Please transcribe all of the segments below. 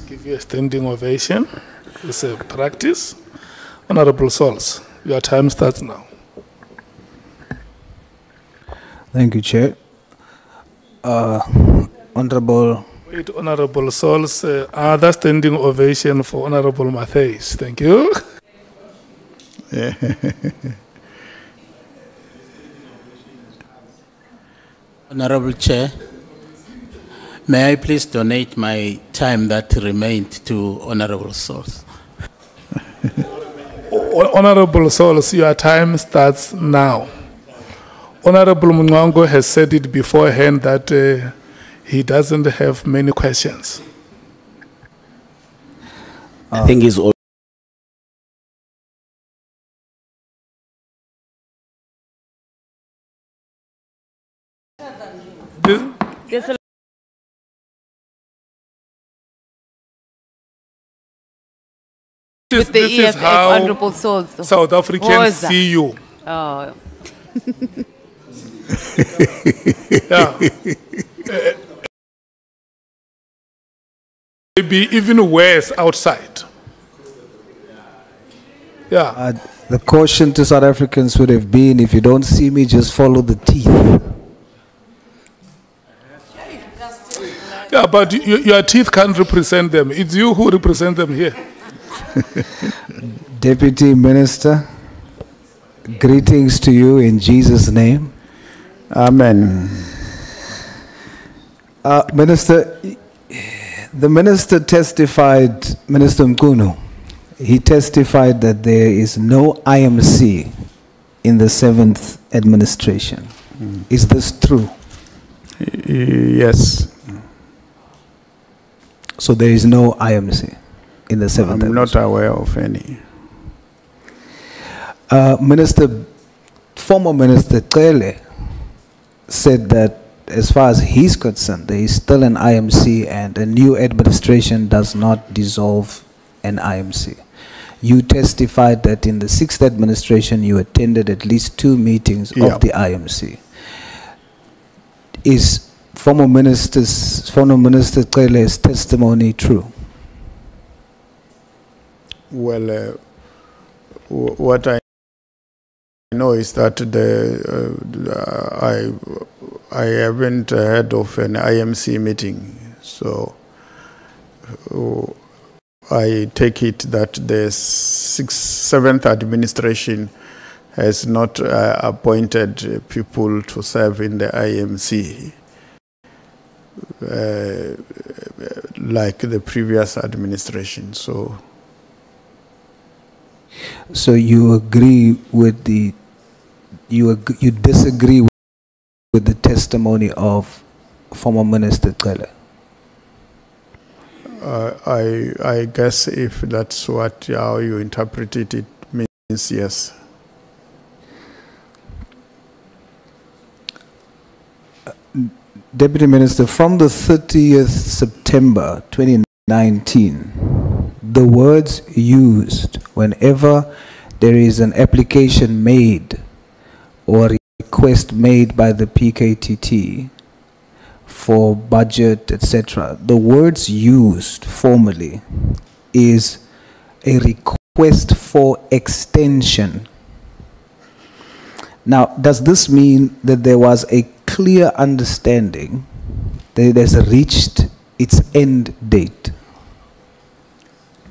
Give you a standing ovation. It's a practice. Honorable Souls, your time starts now. Thank you, Chair. Honorable. Wait, Honorable Souls, other standing ovation for Honorable Mathale. Thank you. Honorable Chair, may I please donate my time that remained to Honorable Souls? Honorable Souls, your time starts now. Honorable Mungango has said it beforehand that he doesn't have many questions. I think he's all. This is how Honorable Souls, South Africans see you. Oh. Yeah. Maybe even worse outside. Yeah. The caution to South Africans would have been, if you don't see me, just follow the teeth. Yeah, but your teeth can't represent them. It's you who represent them here. Deputy Minister, greetings to you in Jesus' name. Amen. Minister, the minister testified, Minister Mkunu, he testified that there is no IMC in the 7th administration. Is this true? Yes. So there is no IMC in the 7th I'm not aware of any. Former Minister Cele said that as far as he's concerned, there is still an IMC and a new administration does not dissolve an IMC. You testified that in the 6th administration you attended at least 2 meetings of the IMC. Is former Minister Cele's testimony true? Well, what I know is that I haven't heard of an IMC meeting, so I take it that the 7th administration has not appointed people to serve in the IMC like the previous administration. So you agree with the, you disagree with the testimony of former Minister Cele? I guess if that's how you interpret it, it means yes. Deputy Minister, from the 30th September 2019, the words used whenever there is an application made or a request made by the PKTT for budget, etc., the words used formally is a request for extension. Now, does this mean that there was a clear understanding that it has reached its end date?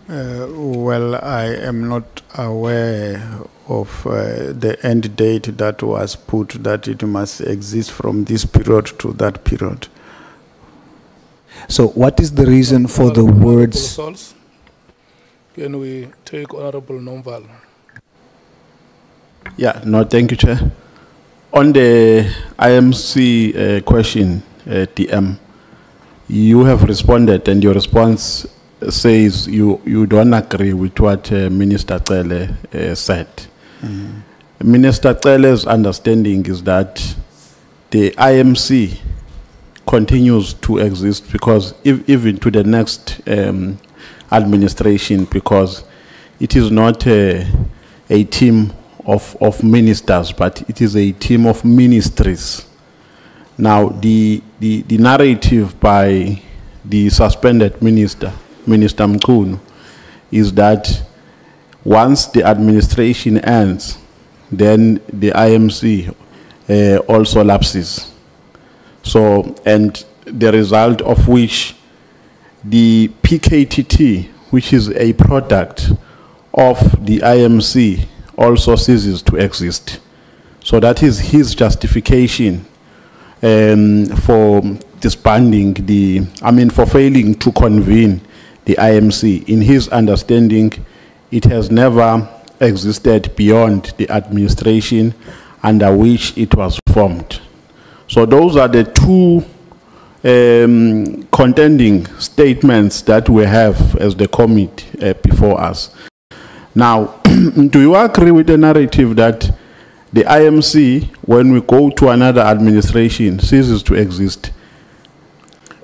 Well, I am not aware of the end date that was put, that it must exist from this period to that period. So what is the reason for the words? Can we take Honorable Nomval? Yeah, no, thank you, Chair. On the IMC question, DM, you have responded, and your response says you don't agree with what Minister Cele said. Minister Cele's understanding is that the IMC continues to exist because even to the next administration, because it is not a team of ministers, but it is a team of ministries. Now, the narrative by the suspended minister Minister Mkunu is that once the administration ends, then the IMC also lapses. So, and the result of which the PKTT, which is a product of the IMC, also ceases to exist. So that is his justification for disbanding for failing to convene the IMC. In his understanding, it has never existed beyond the administration under which it was formed. So those are the two contending statements that we have as the committee before us. Now, do you agree with the narrative that the IMC, when we go to another administration, ceases to exist?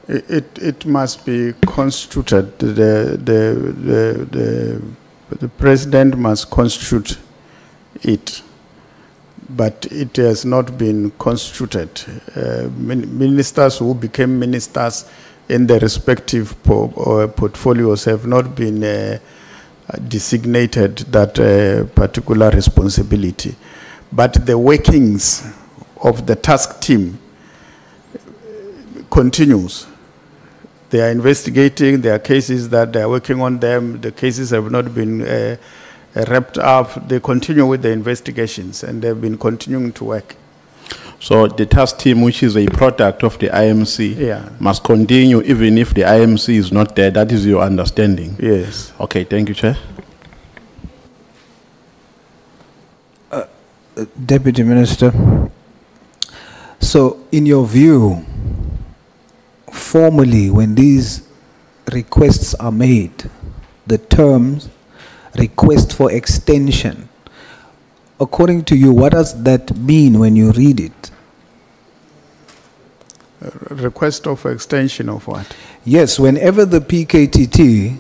It must be constituted. The president must constitute it, but it has not been constituted. Ministers who became ministers in their respective portfolios have not been designated that particular responsibility. But the workings of the task team continues. They are investigating, there are cases that they are working on them, the cases have not been wrapped up. They continue with the investigations and they've been continuing to work. So the task team, which is a product of the IMC, must continue even if the IMC is not there. That is your understanding? Yes. Okay, thank you, Chair. Deputy Minister, so in your view, formally when these requests are made, the terms request for extension, according to you, what does that mean when you read it? Request of extension of what? Yes, whenever the PKTT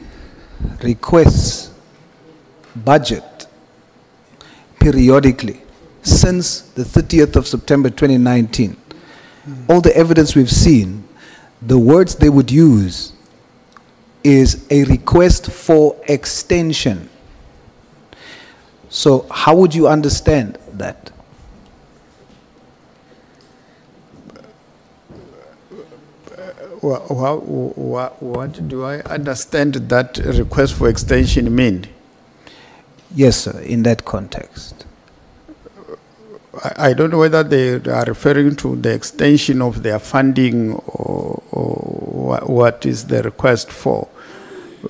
requests budget periodically, since the 30th of September 2019, all the evidence we've seen, the words they would use is a request for extension. So how would you understand that? What do I understand that request for extension mean? Yes, sir, in that context. I don't know whether they are referring to the extension of their funding or what is the request for.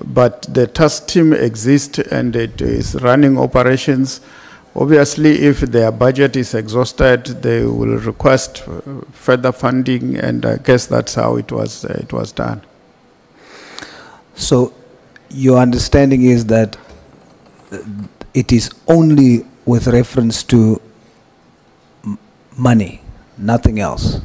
But the task team exists and it is running operations. Obviously, if their budget is exhausted, they will request further funding, and I guess that's how it was done. So your understanding is that it is only with reference to money, nothing else,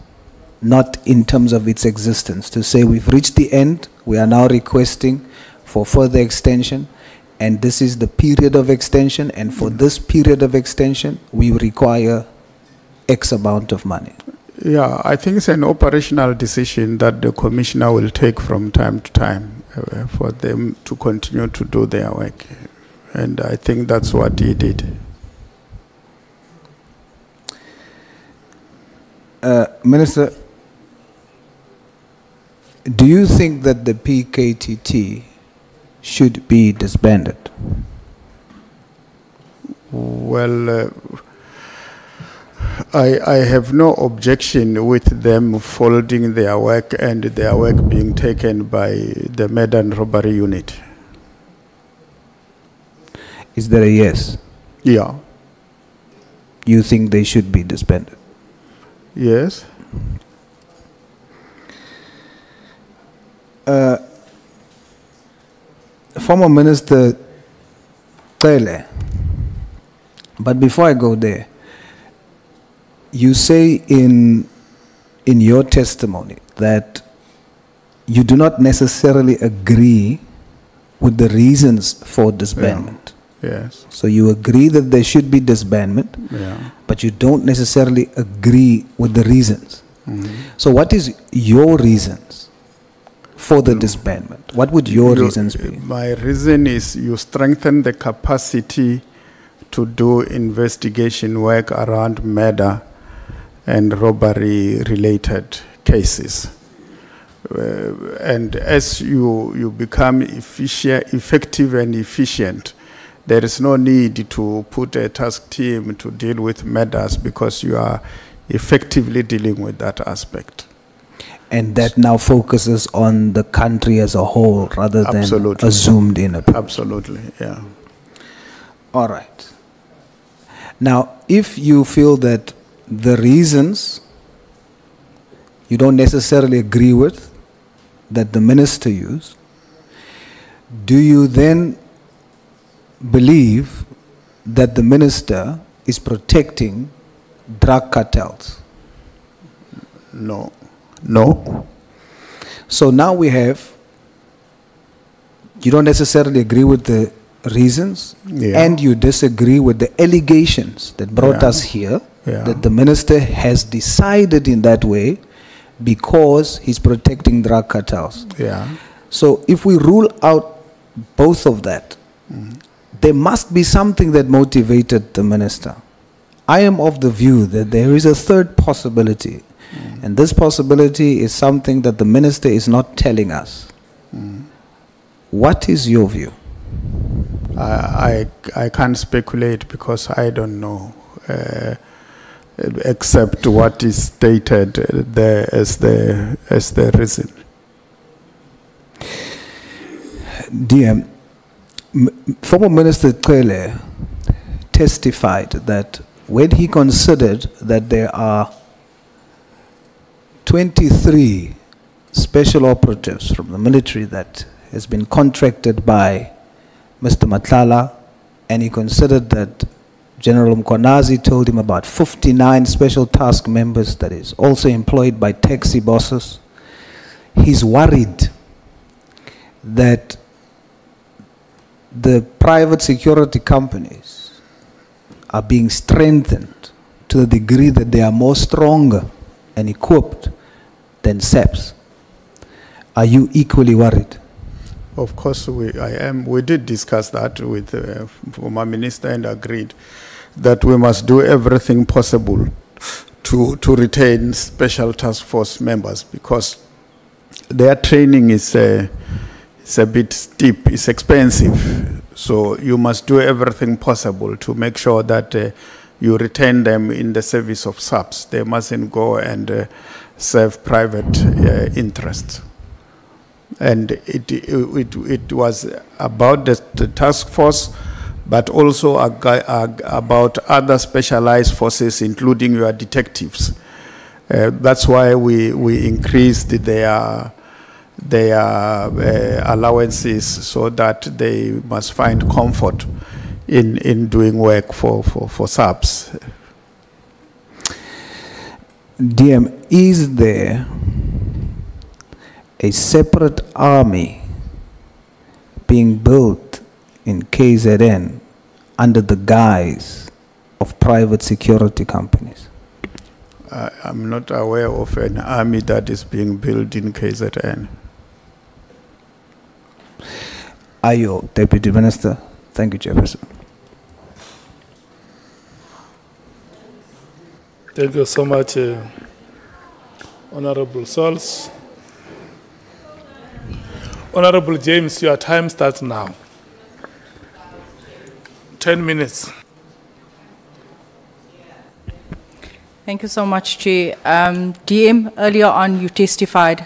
not in terms of its existence, to say we've reached the end, we are now requesting for further extension, and this is the period of extension, and for this period of extension we require X amount of money. Yeah, I think it's an operational decision that the commissioner will take from time to time for them to continue to do their work, and I think that's what he did. Minister, do you think that the PKTT should be disbanded? Well, I have no objection with them folding their work and their work being taken by the murder and robbery unit. Is there a yes? Yeah. You think they should be disbanded? Yes. Former Minister Cele, but before I go there, you say in your testimony that you do not necessarily agree with the reasons for disbandment. Yes. So you agree that there should be disbandment, but you don't necessarily agree with the reasons. So what is your reasons for the disbandment? What would your reasons be? My reason is you strengthen the capacity to do investigation work around murder and robbery-related cases. And as you become effective and efficient, there is no need to put a task team to deal with murders because you are effectively dealing with that aspect. And that now focuses on the country as a whole rather than a zoomed in approach. Absolutely, yeah. All right. Now, if you feel that the reasons you don't necessarily agree with that the minister used, do you then believe that the minister is protecting drug cartels? No. No. So now we have, you don't necessarily agree with the reasons, and you disagree with the allegations that brought us here, that the minister has decided in that way because he's protecting drug cartels. Yeah. So if we rule out both of that, there must be something that motivated the minister. I am of the view that there is a third possibility, and this possibility is something that the minister is not telling us. What is your view? I can't speculate because I don't know, except what is stated there as the reason. DM, former Minister Cele testified that when he considered that there are 23 special operatives from the military that has been contracted by Mr. Matlala, and he considered that General Mkonazi told him about 59 special task members that is also employed by taxi bosses. He's worried that the private security companies are being strengthened to the degree that they are more stronger and equipped than SAPS. Are you equally worried? Of course, I am. We did discuss that with the former minister and agreed that we must do everything possible to retain special task force members because their training is a bit steep, it's expensive. So you must do everything possible to make sure that you retain them in the service of SAPS. They mustn't go and serve private interests. And it was about the task force, but also about other specialized forces, including your detectives. That's why we increased their allowances so that they must find comfort in doing work for SAPS. DM, is there a separate army being built in KZN under the guise of private security companies? I'm not aware of an army that is being built in KZN. Ayo, Deputy Minister. Thank you, Chairperson. Thank you so much, Honorable Sols. Honorable James, your time starts now. 10 minutes. Thank you so much, Chair. DM, earlier on you testified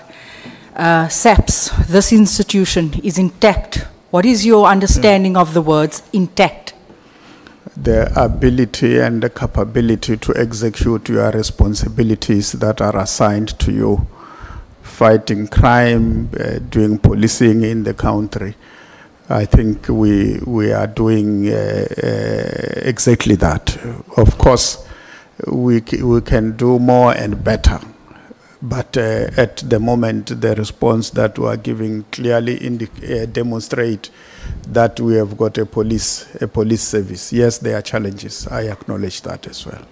SAPS, this institution, is intact. What is your understanding of the words intact? The ability and the capability to execute your responsibilities that are assigned to you. Fighting crime, doing policing in the country. I think we are doing exactly that. Of course, we can do more and better. But at the moment, the response that we are giving clearly demonstrate that we have got a police service. Yes, there are challenges. I acknowledge that as well.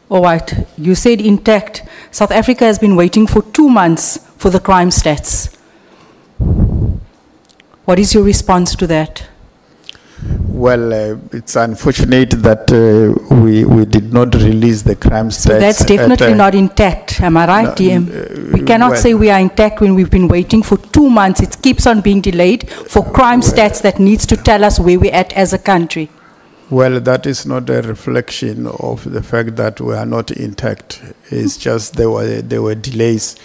All right. You said intact. South Africa has been waiting for 2 months for the crime stats. What is your response to that? Well, it's unfortunate that we did not release the crime stats. So that's definitely not intact, am I right, no, DM? We cannot well, say we are intact when we've been waiting for 2 months. It keeps on being delayed for crime stats that needs to tell us where we're at as a country. Well, that is not a reflection of the fact that we are not intact. It's just there were delays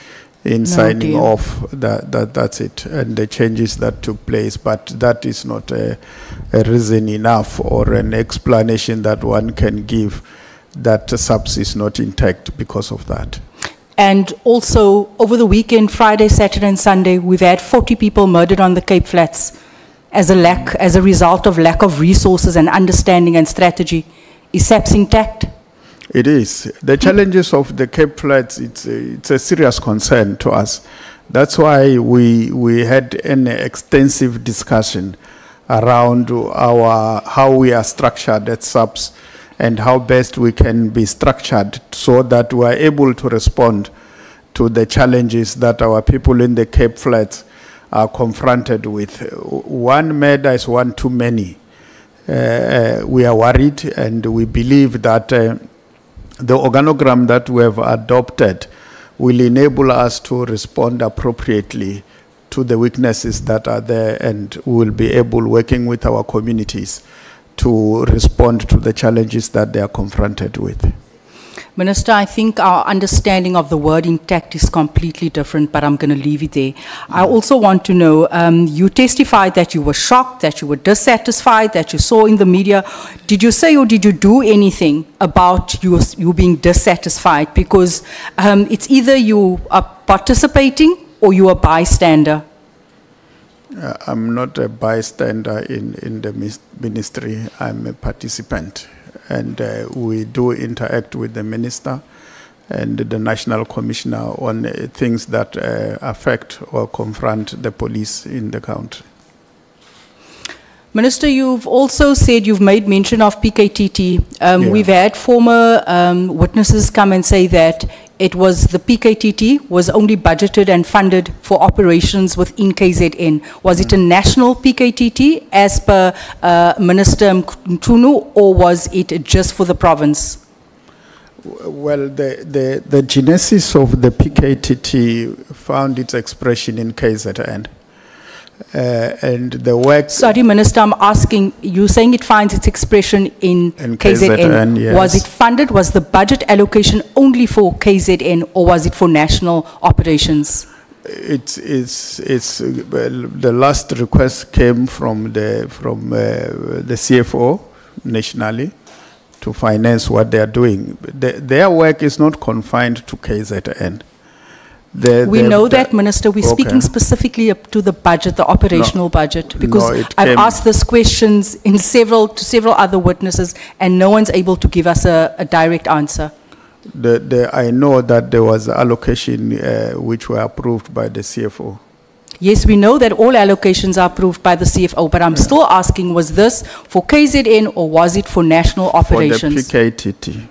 in signing off. That's it, and the changes that took place. But that is not a reason enough or an explanation that one can give that SAPS is not intact because of that. And also, over the weekend, Friday, Saturday, and Sunday, we've had 40 people murdered on the Cape Flats as a result of lack of resources and understanding and strategy. Is SAPS intact? It is. The challenges of the Cape Flats, it's a serious concern to us. That's why we had an extensive discussion around how we are structured at SAPS and how best we can be structured so that we are able to respond to the challenges that our people in the Cape Flats are confronted with. One murder is one too many. We are worried, and we believe that the organogram that we have adopted will enable us to respond appropriately to the weaknesses that are there, and we will be able, working with our communities, to respond to the challenges that they are confronted with. Minister, I think our understanding of the word intact is completely different, but I'm going to leave it there. I also want to know, you testified that you were shocked, that you were dissatisfied, that you saw in the media. Did you say or did you do anything about you being dissatisfied? Because it's either you are participating or you are a bystander. I'm not a bystander in the ministry. I'm a participant. And we do interact with the minister and the national commissioner on things that affect or confront the police in the country. Minister, you've also said you've made mention of PKTT. Yeah. We've had former witnesses come and say that it was the PKTT was only budgeted and funded for operations within KZN. Was it a national PKTT as per Minister Mtunu, or was it just for the province? Well, the genesis of the PKTT found its expression in KZN. And the work... Sorry, Minister, I'm asking, you're saying it finds its expression in KZN. Yes. Was it funded, was the budget allocation only for KZN, or was it for national operations? It's well, the last request came from the CFO nationally to finance what they are doing. Their work is not confined to KZN. We know that, Minister. We're speaking specifically up to the budget, the operational budget, because I've asked these questions to several other witnesses, and no one's able to give us a direct answer. I know that there was allocation which were approved by the CFO. Yes, we know that all allocations are approved by the CFO, but I'm still asking, was this for KZN or was it for national operations? For the PKTT.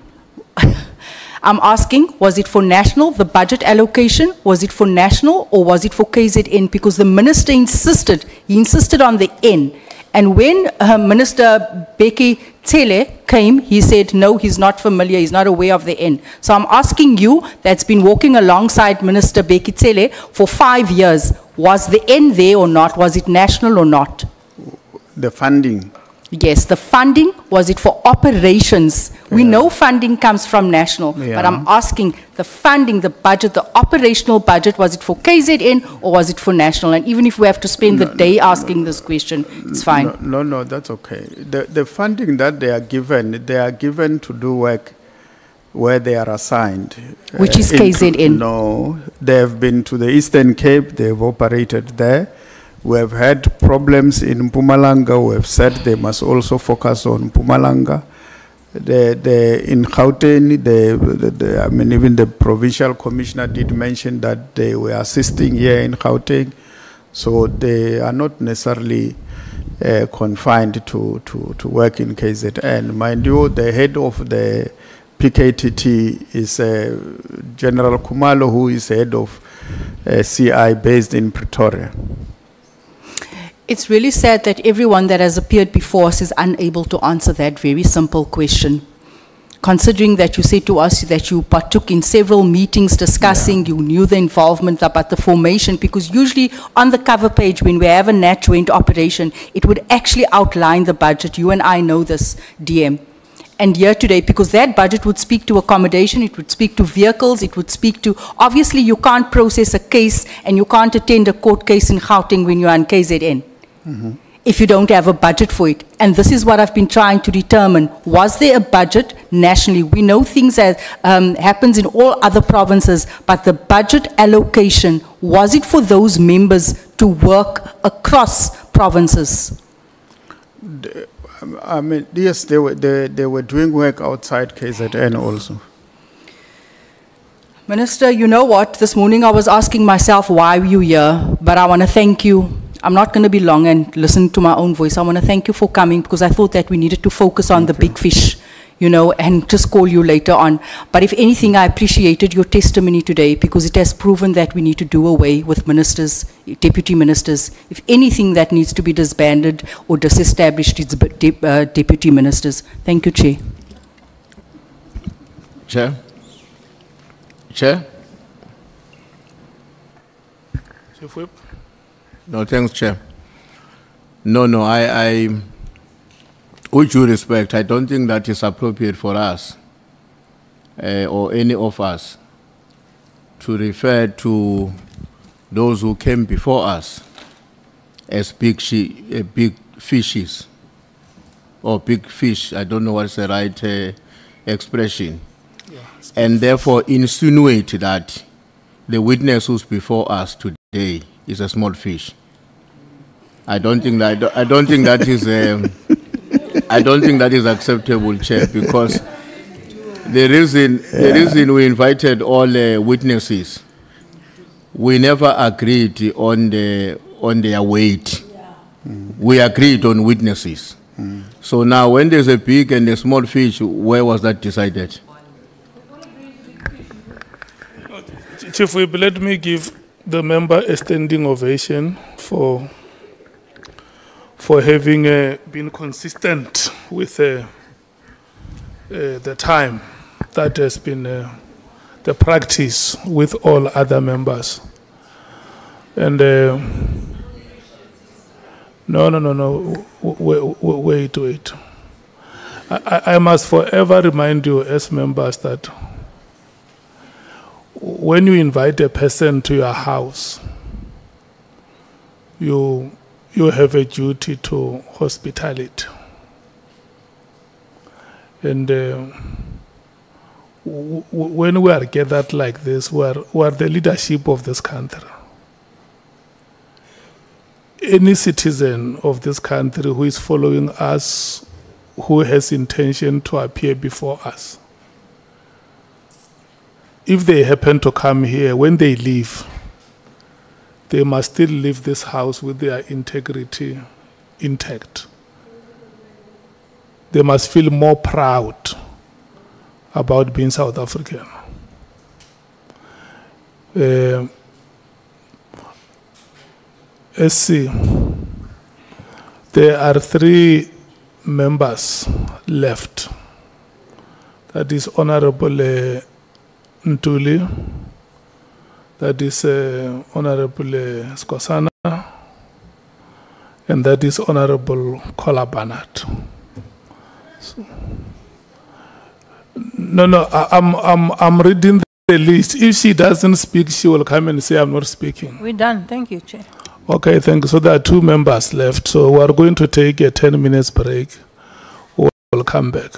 I'm asking, was it for national, the budget allocation? Was it for national or was it for KZN? Because the minister insisted on the N. And when Minister Bheki Cele came, he said, no, he's not familiar, he's not aware of the N. So I'm asking you, that's been walking alongside Minister Bheki Cele for 5 years, was the N there or not? Was it national or not? The funding. Yes, the funding, was it for operations? Yeah. We know funding comes from national, but I'm asking the funding, the budget, the operational budget, was it for KZN or was it for national? And even if we have to spend the day asking this question, it's fine. No, that's okay. The funding that they are given to do work where they are assigned. Which is KZN? No, they have been to the Eastern Cape, they have operated there. We have had problems in Mpumalanga. We have said they must also focus on Mpumalanga. In Gauteng, I mean, even the provincial commissioner did mention that they were assisting here in Gauteng. So they are not necessarily confined to work in KZN. Mind you, the head of the PKTT is General Kumalo, who is head of CI based in Pretoria. It's really sad that everyone that has appeared before us is unable to answer that very simple question. Considering that you said to us that you partook in several meetings discussing, you knew the involvement about the formation, because usually on the cover page when we have a NAT joint operation, it would actually outline the budget. You and I know this, DM. And here today, because that budget would speak to accommodation, it would speak to vehicles, it would speak to, obviously you can't process a case and you can't attend a court case in Gauteng when you're on KZN. If you don't have a budget for it. And this is what I've been trying to determine. Was there a budget nationally? We know things that happens in all other provinces, but the budget allocation, was it for those members to work across provinces? I mean, yes, they were doing work outside KZN also. Minister, you know what? This morning I was asking myself why were you here, but I want to thank you. I'm not going to be long and listen to my own voice. I want to thank you for coming, because I thought that we needed to focus on the big fish, you know, and just call you later on. But if anything, I appreciated your testimony today, because it has proven that we need to do away with ministers, deputy ministers. If anything that needs to be disbanded or disestablished, it's deputy ministers. Thank you, Chair. Chair? Chair? Chief Whip. No, thanks, Chair. No, with due respect, I don't think that is appropriate for us or any of us to refer to those who came before us as big fishes or big fish. I don't know what's the right expression. Yeah, and therefore insinuate that the witness who's before us today is a small fish. I don't think that is I don't think that is acceptable, Chair, because the reason we invited all witnesses, we never agreed on their weight. We agreed on witnesses. So now, when there's a big and a small fish, where was that decided? Chief Whip, let me give the member a standing ovation for having been consistent with the time that has been the practice with all other members. And no, wait. I must forever remind you as members that when you invite a person to your house, you have a duty to hospitality. And when we are gathered like this, we are the leadership of this country. Any citizen of this country who is following us, who has intention to appear before us, if they happen to come here, when they leave, they must still leave this house with their integrity intact. They must feel more proud about being South African. SC, there are 3 members left. That is Honorable Ntuli, that is Honorable Skosana, and that is Honorable Kola Barnett. So, I'm reading the list. If she doesn't speak, she will come and say, I'm not speaking. We're done. Thank you, Chair. Okay, thank you. So there are 2 members left. So we are going to take a 10 minutes break. We'll come back.